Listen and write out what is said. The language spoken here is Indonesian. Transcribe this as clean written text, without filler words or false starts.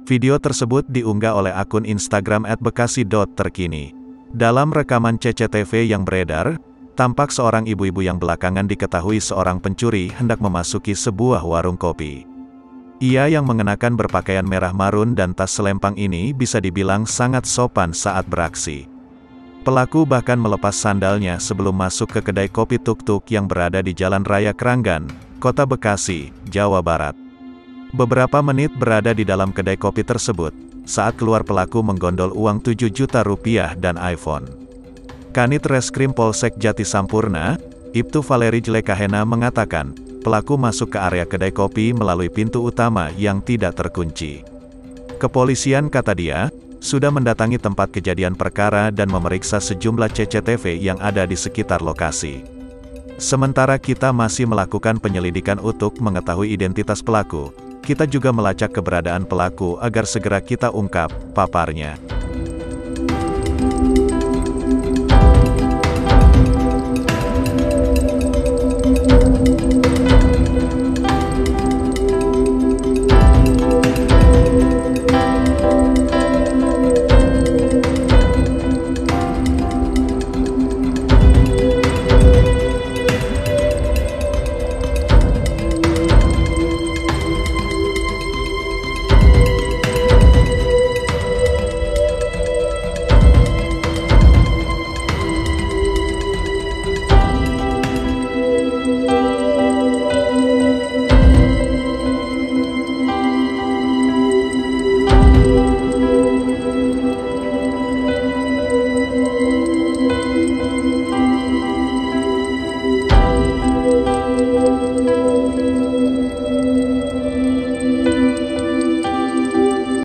Video tersebut diunggah oleh akun Instagram @bekasi.terkini. Dalam rekaman CCTV yang beredar, tampak seorang ibu-ibu yang belakangan diketahui seorang pencuri hendak memasuki sebuah warung kopi. Ia yang mengenakan berpakaian merah marun dan tas selempang ini bisa dibilang sangat sopan saat beraksi. Pelaku bahkan melepas sandalnya sebelum masuk ke kedai kopi tuk-tuk yang berada di Jalan Raya Kranggan, Kota Bekasi, Jawa Barat. Beberapa menit berada di dalam kedai kopi tersebut, saat keluar pelaku menggondol uang 7 juta rupiah dan iPhone. Kanit Reskrim Polsek Jatisampurna, Ibtu Valeri Jlekahena mengatakan, pelaku masuk ke area kedai kopi melalui pintu utama yang tidak terkunci. Kepolisian, kata dia, sudah mendatangi tempat kejadian perkara dan memeriksa sejumlah CCTV yang ada di sekitar lokasi. Sementara kita masih melakukan penyelidikan untuk mengetahui identitas pelaku, kita juga melacak keberadaan pelaku agar segera kita ungkap, paparnya.